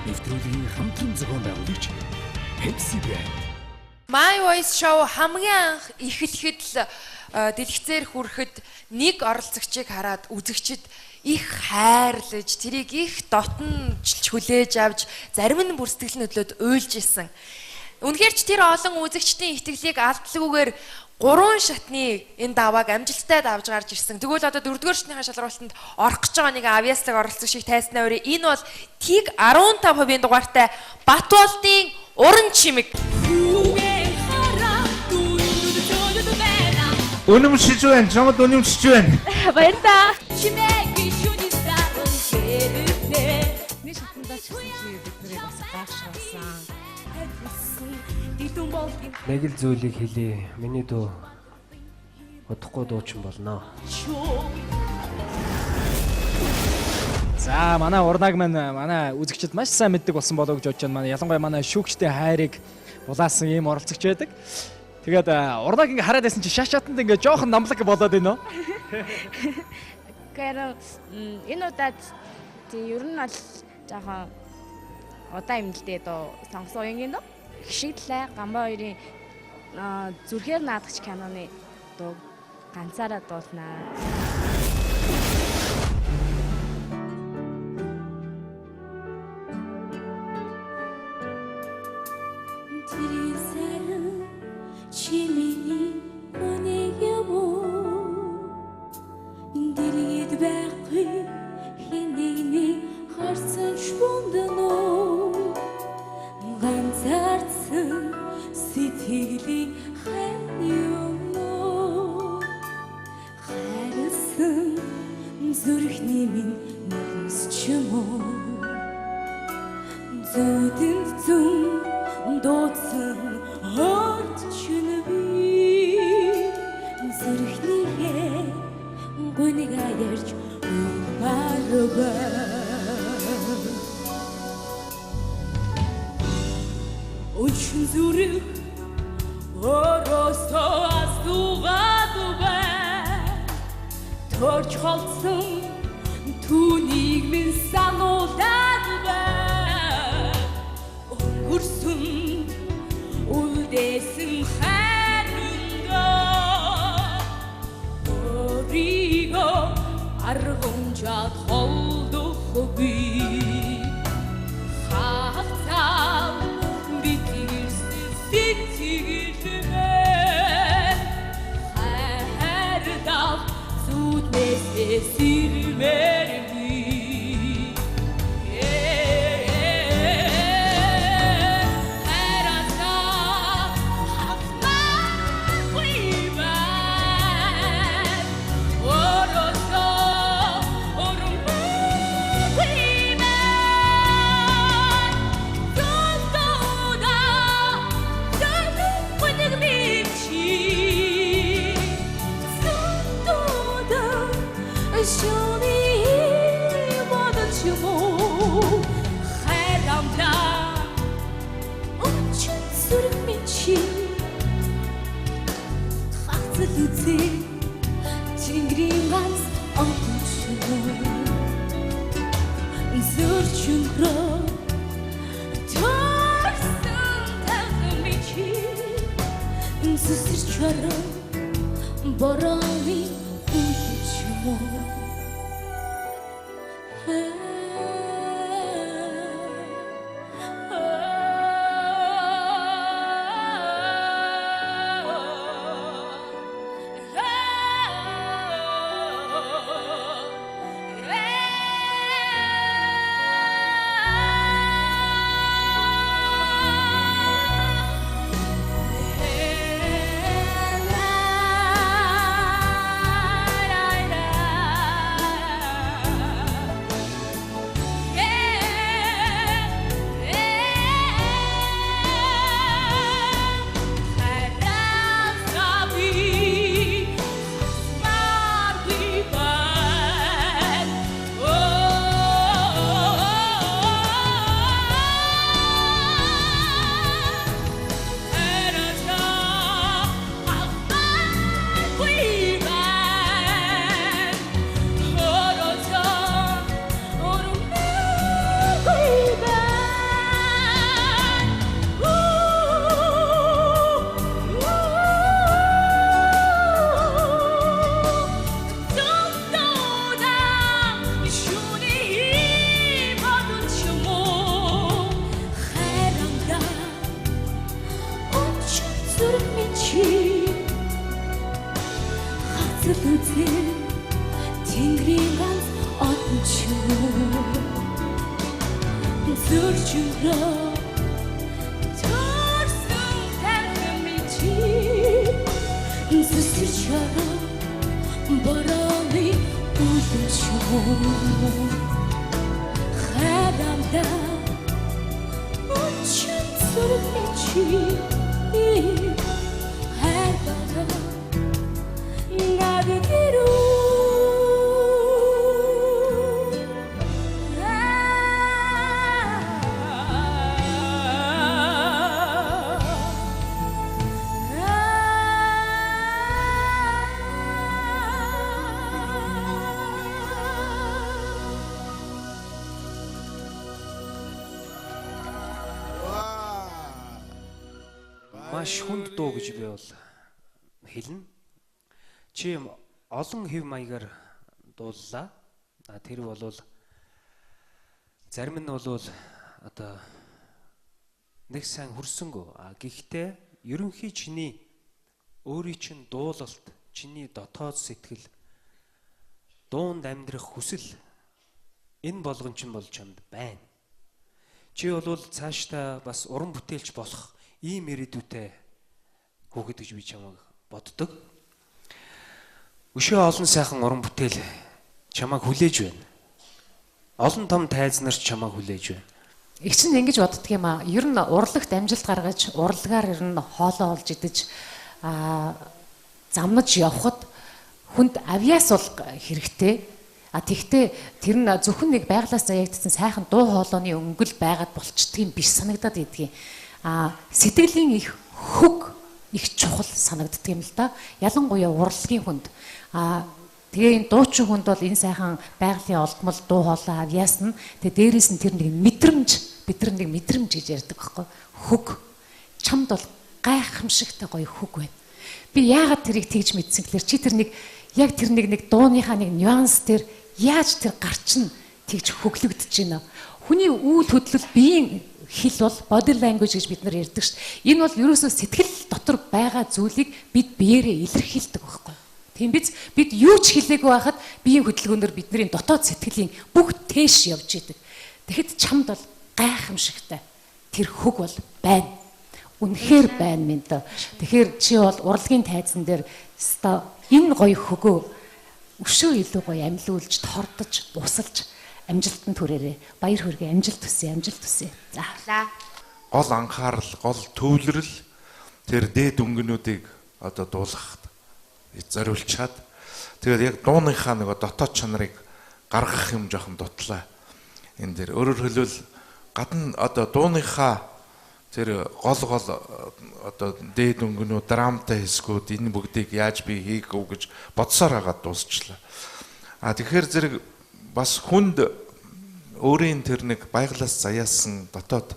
нэвтрүүлгийн хамтран зохион байгуулагч Pepsi Brand. My Voice Show хамгийн анх эхлэхэд л дэлгэцээр хүрэхэд нэг оролцогчийг хараад үзэгчид их хайрлаж, тэрийг их дотнож хүлээж авч, зарим нь бүр сэтгэл хөдлөлд уйлж исэн. Үнэхээр ч тэр олон үзэгчдийн итгэлийг алдлагүйгээр 3 шатны энэ давааг амжилттай давж гарч ирсэн. Тэгвэл одоо 4-р шатныхаа шалралтанд орох гэж байгаа нэг авьяаслаг оролцогч шиг тайснаа өрөө. Энэ бол TIG 15% дугаартай Батболдын уран чимэг. Үнэмшиж байна. Чамд үнэмшиж байна. Баярлалаа. Нэг шатандаа ч гэсэн чи биднийг бас гайхшруулсан. Нэг л зүйлийг хэлье. Миний дүү удахгүй дуучин болно. За манай урнаг маань манай үзэгчид маш сайн мэддэг болсон болоо гэж бодож байна. Ялангуяа манай шүүгчтэй хайрыг булаасан ийм оролцогч байдаг. Тэгээд урнаг ингээ хараад байсан чи шашаатанд ингээ жоохон намлаг болоод байна уу? Гэхдээ энэ удаад ер нь бол жоохон удаан юм л дээ доо сонгосон юм доо. Хшиглээ Гамбай хоёрын зүрхээр наадагч киноны дуу ганцаараа дуулнаа. Сэтгэлийн ханьяа хайрсан зүрхний минь нүгс чимөө зүдэнд зүн дууцсан орчин би зүрхнийхээ гүнийг ярьж өмөргөө Очень зүрх Оросоо асуугаад байна Торч холцсон түүнийг минь сануулад байна Өнгөрсөн үлдээсэн хайрандаа Өөрийгөө аргамжаад холдохгүй Хагцаа битэрсэн сэтгэлмээ хайрдав зүуднээс сэрмэрби зөрчилөө төрсөн танхимчи зүсэрчээ борооны үлчээ харамда үчин зүрхичи хайртаа 나르기로 Маш хүнд дуу гэж би бол хэлнэ. Чи олон хэв маягаар дууллаа. Тэр бол зарим нь бол одоо нэг сайн хүрсэнгөө. Гэхдээ ерөнхий чиний өөрийн чин дуулалт, чиний дотоод сэтгэл, дуунд амьдрах хүсэл энэ болгон чинь болж чамд байна. Чи бол цаашдаа бас уран бүтээлч болох ийм ирээдүйтэй хүүхэд гэж би чамайг боддог. Өшөө олон сайхан уран бүтээл чамайг хүлээж байна. Олон том тайз нар чамайг хүлээж байна. Их чинь ингэж боддөг юм аа. Ер нь урлагт амжилт гаргаж, урлагаар ер нь хоолоо олж идэж замнаж явхад хүнд авиас бол хэрэгтэй. Тэгтээ тэр нь зөвхөн нэг байглаас заягдсан сайхан дуу хоолойны өнгөл байгаад болчдөг юм биш санагдаад идэгий. Сэтгэлийн их хөг их чухал санагддаг юм л да. Ялангуяа урлагийн хүнд. Тэгээ энэ дуучин хүнд бол энэ сайхан байгалийн олдмол дуу хоолой авьяасна. Тэгээ дээрээс нь тэр нэг мэдрэмж, бид нар нэг мэдрэмж гэж ярьдаг байхгүй. Хөг. Чамд бол гайхамшигтай гоё хөг байна. Би яагаад тэрийг тэгж мэдсэн гэхээр чи тэр нэг яг тэр нэг дууныхаа нэг нюанс тэр яаж тэр гарчин тэгж хөглөгдөж байна. Хүний үйл хөдлөл биеийн хэл бол body language гэж бид нар ярьдаг шүү дээ. Энэ бол ерөөсөө сэтгэл дотор байгаа зүйлийг бид биеэрээ илэрхийлдэг байхгүй. Тийм биз? Бид юу ч хэлээгүй байхад биеийн хөдөлгөөнөөр бидний дотоод сэтгэлийн бүх тээш явж идэг. Тэгэхэд чамд бол гайхамшигтай тэр хөг бол байна. Үнэхээр байна минь дөө. Тэгэхээр чи бол урлагийн тайзан дээр энэ гоё хөгөө өшөө илүү гоё амьлуулж, тордож, усалж амжилтанд хүрээрээ. Баяр хүргээ, амжилт хүсье, амжилт хүсье. За. Гол анхаарал, гол төвлөрөл тэр дээд өнгөнүүдийг одоо дуулгахад зориулчаад тэгээд яг дууныхаа нэг дотоод чанарыг гаргах юм жоохон дутлаа. Энэ дээр өөрөөр хэлбэл гадна одоо дууныхаа тэр гол одоо дээд өнгөнүүд, драмтай хэсгүүд энэ бүгдийг яаж би хийх үү гэж бодсоор хагаад дуусчлаа. Тэгэхээр зэрэг бас хүнд өөрийн тэр нэг байглаас заяасан дотоод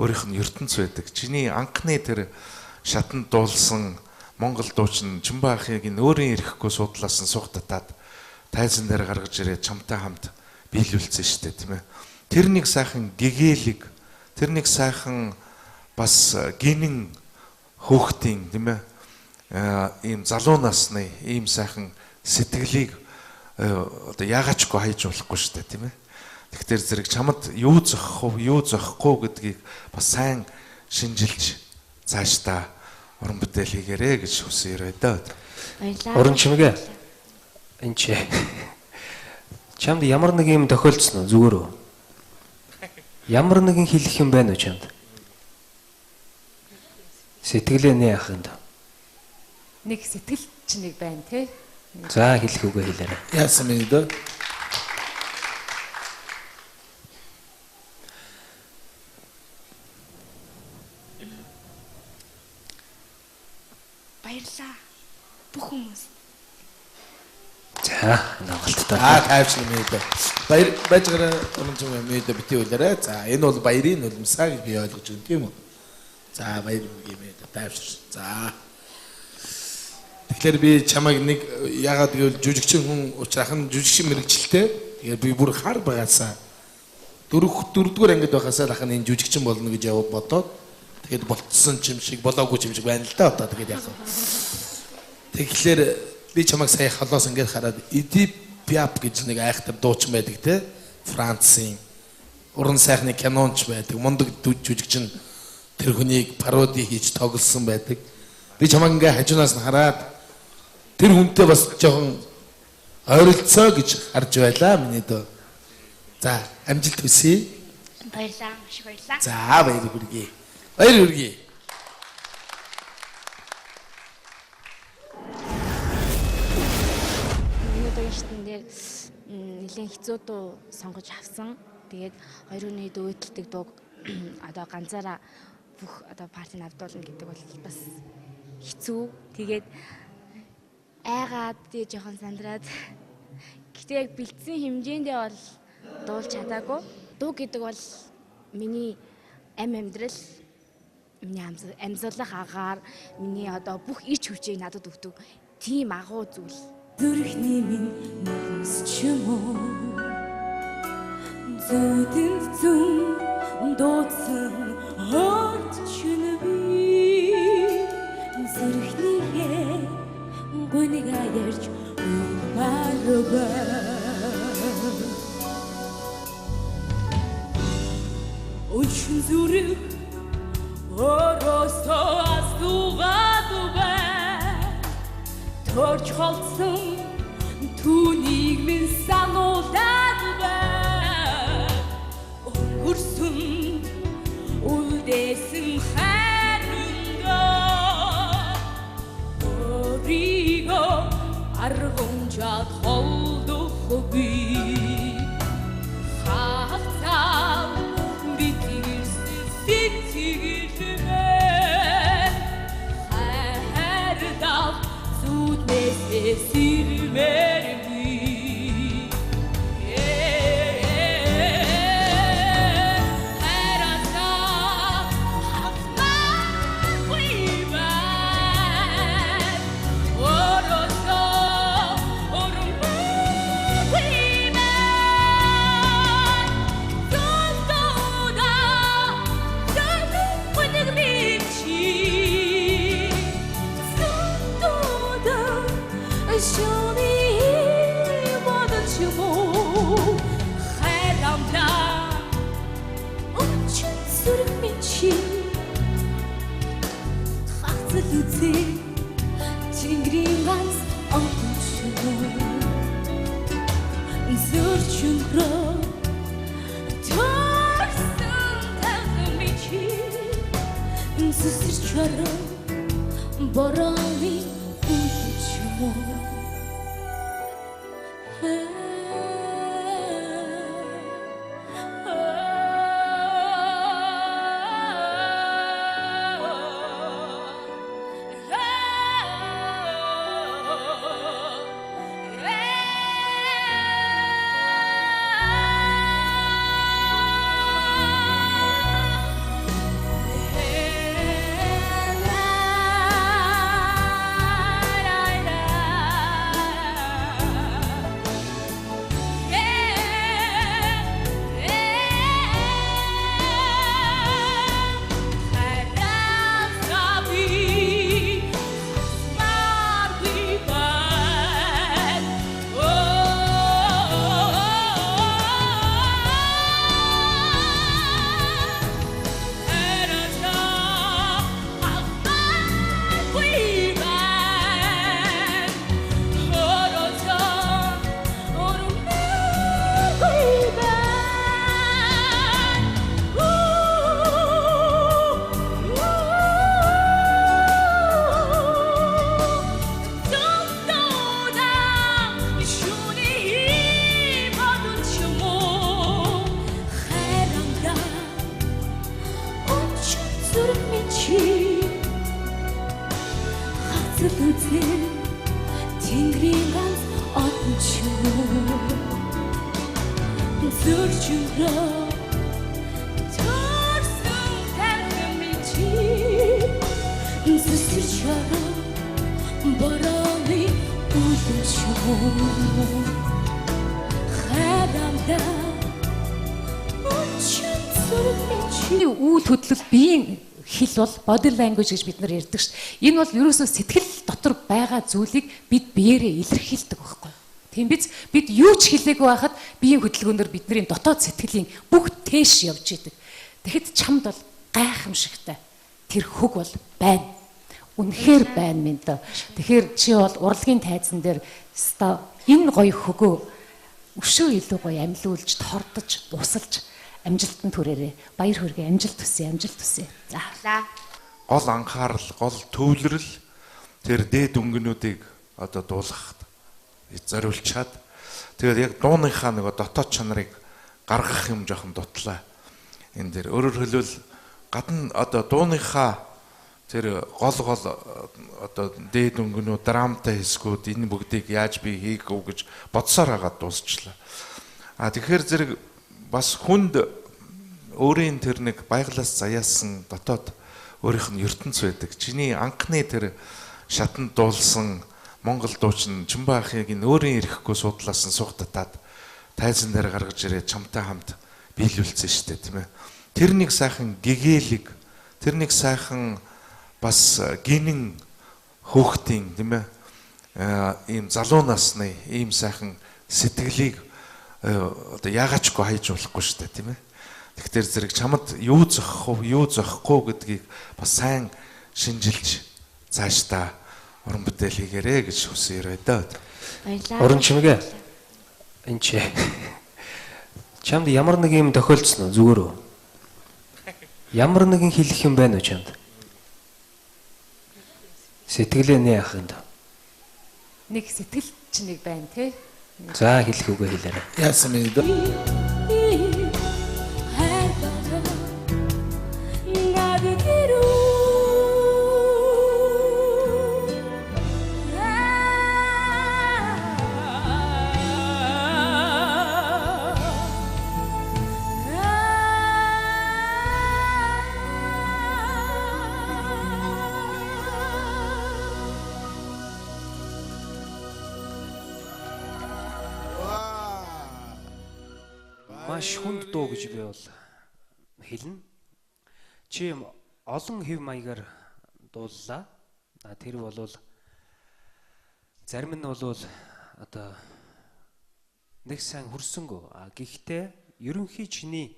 өөрийнх нь ертөнц байдаг. Чиний анхны тэр шатанд дуулсан Монгол дуучин Чимбаахыг энэ өөрийн ирэхгүй судлаасан сух татаад тайзан дээр гаргаж ирээд чамтай хамт биелүүлсэн шүү дээ, тийм ээ. Тэр нэг сайхан гэгээлэг, тэр нэг сайхан бас гинэн хөөхтийн, тийм ээ. Ийм залуу насны ийм сайхан сэтгэлийг одоо яагаачгүй хайж болохгүй шүү дээ, тийм ээ. Тэгэхээр зэрэг чамд юу зохих вэ, юу зохихгүй гэдгийг бас сайн шинжилж цаашдаа уран бүтээл хийгээрэй гэж хүсээрэй дөө. Баярлалаа. Уран чимгээ. Энд чи. Чамд ямар нэг юм тохиолдсон уу зүгээр үү? Ямар нэгэн хэлэх юм байна уу чамд? Сэтгэлээ нэ яах юм да? Нэг сэтгэл ч нэг байна тий. За хэлэх үгээ хэлээрэй. Яасан бэ дөө? Баярлалаа. Бүх хүмүүс. За, нагалттай. Тайвчлан мэдээ. Баяргаараа өнөмжим мэдээ бити үлээрээ. За, энэ бол баярын нулимсаа гэж би ойлгож байна тийм үү? За, баяр мэдээ тайвш. За. Тэгэхээр би чамайг нэг ягаад гэвэл жүжигчин хүн учраас жүжигчин мэрэгчлээ. Тэгэхээр би бүр хар байгаасаа дөрөвдүгээр ангид байхасаа л ахын энэ жүжигчин болно гэж яваад бодоод тэгээд болцсон юм шиг болоогүй юм шиг байна л да одоо тэгээд яах вэ? Тэгэхээр би чамайг сая холоос ингээд хараад Эдип Пиаф гэж нэг айхтар дуучин байдаг те. Францын уран сайхны кинонч байдаг. Мундаг жүжигчин тэр хүнийг пароди хийж тоглосон байдаг. Би чамайг ингээ хажуунаас нь хараад тэр хүнтэй бас жоохон ойролцоо гэж харж байлаа миний дөө. За, амжилт хүсье. Баярлалаа. Маш их баярлалаа. За, баяр хүргэе. Баяр хүргэе. Өнөөдрийн шатн дээр нэлээд хэцүү дуу сонгож авсан. Тэгээд хоёр хүний дүйдэлдэг дууг одоо ганцаараа бүх одоо партийн авдуулна гэдэг бол бас хэцүү. Тэгээд айгаад тий жоохон сандраад гэтээ яг бэлдсэн хэмжээндээ бол дуулж чадаагүй. Дуу гэдэг бол миний амьдрал, миний амьсгалах агаар, миний одоо бүх ич хүчийг надад өгдөг тийм агуу зүйл. Зүрхний минь нүс чимөө зүдэнд зүн дуудсан хорт чинви зүрхнийхээ гүнийг ярьж марга Учин зүрх оросоо асуугаад Төрч холцсон түүнийг минь сануулад өнгөрсөн үлдээсэн хайрандаа өөрийгөө аргамжаад холдохгүй хатаа битгийсэн сэтгэлээ хайрдаа Sirmervi Herasa hafma kuyban Oroso orumba kuyban Tuntuda Tuntu kunigmichi Şuni bana çubu Hayramda Uçun sürmeçi Haksızlığı Tingringans Antuçunu Zırçınkro Tarsın takmeçi Zısırçarı Barani Uçumu Үйл хөдлөл биеийн хэл бол body language гэж бид нар ярьдаг шүү дээ. Энэ бол ерөөсөө сэтгэл дотор байгаа зүйлийг бид биеэрээ илэрхийлдэг байхгүй. Тийм биз бид юу ч хэлээгүй байхад биеийн хөдөлгөөнөөр бидний дотоод сэтгэлийн бүх тээш явж идэг. Тэгэхэд чамд бол гайхамшигтай тэр хөг бол байна. Үнэхээр байна минь дөө. Тэгэхээр чи бол урлагийн тайзан дээр өстой энэ гоё хөгөө өшөө илүү гоё амьлуулж, тордож, усалж амжилтанд хүрээрээ. Баяр хүргээ, амжилт хүсье, амжилт хүсье. За. Гол анхаарал, гол төвлөрөл тэр дээд өнгөнүүдийг одоо дуулгахад зориулчаад тэгээд яг дууныхаа нэг дотоод чанарыг гаргах юм жоохон дутлаа. Энэ дээр өөрөөр хэлбэл гадна одоо дууныхаа тэр гол одоо дээд өнгөнүүд, драмтай хэсгүүд энэ бүгдийг яаж би хийх үү гэж бодсоор хагаад дуусчлаа. Тэгэхээр зэрэг бас хүнд өөрийн тэр нэг баяглаас заяасан дотоод өөрийнх нь ертөнц байдаг. Чиний анхны тэр шатанд дуулсан Монгол дуучин Чимбаахыг энэ өөрийн ирэхгүй судлаас нь сух татаад тайзан дээр гаргаж ирээд чамтай хамт биелүүлсэн шүү дээ, тийм ээ. Тэр нэг сайхан гэгээлэг, тэр нэг сайхан бас гинэн хөөхтийн, тийм ээ, ийм залуу насны ийм сайхан сэтгэлийг одоо яагаачгүй хайж болохгүй шүү дээ, тийм ээ. Тэгэхээр зэрэг чамд юу зохих вэ, юу зохихгүй гэдгийг бас сайн шинжилж цаашдаа уран бүтээл хийгээрэй гэж хүсээрэй даа. Баярлалаа. Уран чимгээ. Энд чи. Чамд ямар нэг юм тохиолдсон уу зүгээр үү? Ямар нэгэн хэлэх юм байна уу чамд? Сэтгэлээ нэ яах юм да? Нэг сэтгэл ч нэг байна тий. За хэлэх үгээ хэлээрэй. Яасан бэ дөө? Маш хүнд дуу гэж би бол хэлнэ. Чи олон хэв маягаар дууллаа. Тэр бол зарим нь бол одоо нэг сайн хүрсэнгөө. Гэхдээ ерөнхий чиний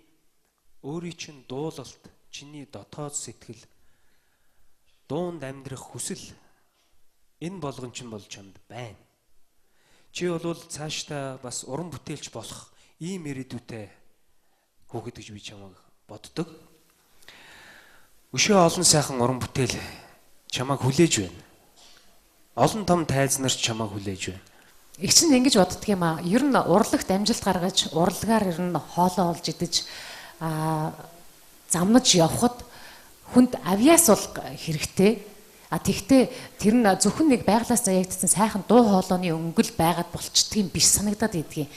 өөрийн чинь дуулалт, чиний дотоод сэтгэл, дуунд амьдрах хүсэл энэ болгон чинь бол чамд байна. Чи бол цаашдаа бас уран бүтээлч болох ийм ирээдүйтэй хүүхэд гэж би чамайг боддог. Өшөө олон сайхан уран бүтээл чамайг хүлээж байна. Олон том тайз нарт чамайг хүлээж байна. Их чинь ингэж боддөг юм аа. Ер нь урлагт амжилт гаргаж, урлагаар ер нь хоолоо олж идэж замнаж явхад хүнд авиас бол хэрэгтэй. Тэгтээ тэр нь зөвхөн нэг байглаас заягдсан сайхан дуу хоолойны өнгөл байгаад болчдөг юм биш санагдаад идэгий.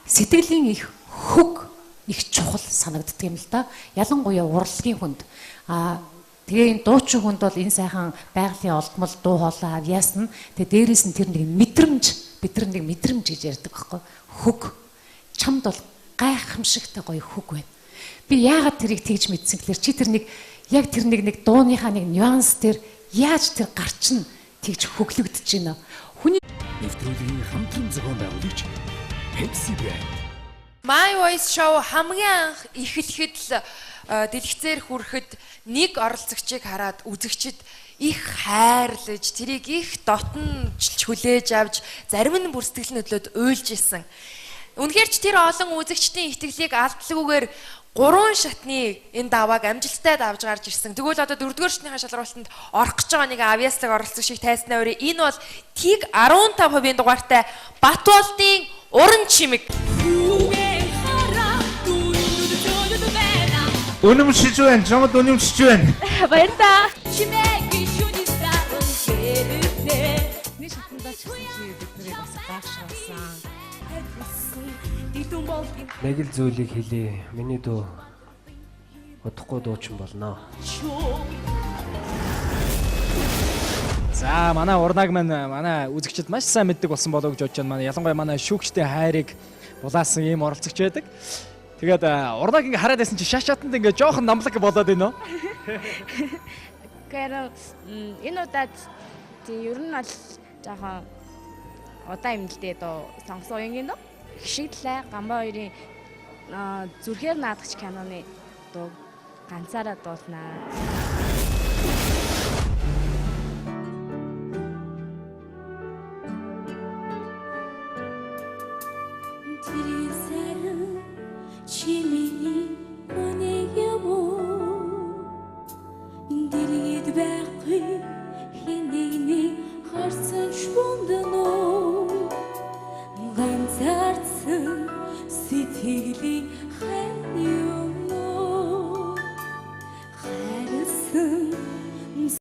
Сэтгэлийн их хөг их чухал санагддаг юм л да. Ялангуяа урлагийн хүнд. Тэгээ энэ дуучин хүнд бол энэ сайхан байгалийн олдмол дуу хоолой авьяас нь тэгээ дээрээс нь тэр нэг мэдрэмж, бид нар нэг мэдрэмж гэж ярьдаг байхгүй. Хөг. Чамд бол гайхамшигтай гоё хөг байна. Би яагаад тэрийг тэгж мэдсэн гэхээр чи тэр нэг яг тэр нэг дууныхаа нэг нюанс тэр яаж тэр гарч нь тэгж хөглөгдөж байна. Хүний нэвтрүүлгийн хамтран зохион байгуулагч Pepsi Brand. My Voice Show хамгийн анх эхлэхэд л дэлгэцээр хүрэхэд нэг оролцогчийг хараад үзэгчид их хайрлаж, тэрийг их дотнож хүлээж авч, зарим нь бүр сэтгэл хөдлөд уйлж исэн. Үнэхээр ч тэр олон үзэгчдийн итгэлийг алдлагүйгээр 3 шатны энэ давааг амжилттай давж гарч ирсэн. Тэгвэл одоо 4-р шатныхаа шалралтанд орох гэж байгаа нэг авьяаслаг оролцогч шиг тайснаа өрөө. Энэ бол тийг 15% дугаартай Батболдын уран чимэг. Үнэмшиж байна. Чамд үнэмшиж байна. Баярлалаа. нэг шатндаа ч гэсэн чи биднийг бас гайхшруулсан. Нэг л зүйлийг хэлье. Миний дуу удахгүй дуучин болно. За манай урнаг маань манай үзэгчид маш сайн мэддэг болсон болов уу гэж бодож байна. Манай ялангуяа манай шүүгчдийн хайрыг булаасан ийм оролцогч байдаг. Тэгээд урнаг ингээ хараад байсан чи шаш шатанд ингээ жоохон намлаг болоод байна уу? Тэгэхээр энэ удаад тий ер нь бол жоохон удаан юм л дээ доо сонгосон уянгийн доо. Их шиг лай Гамбай хоёрын зүрхээр наадагч киноны дуу ганцаараа дуулнаа.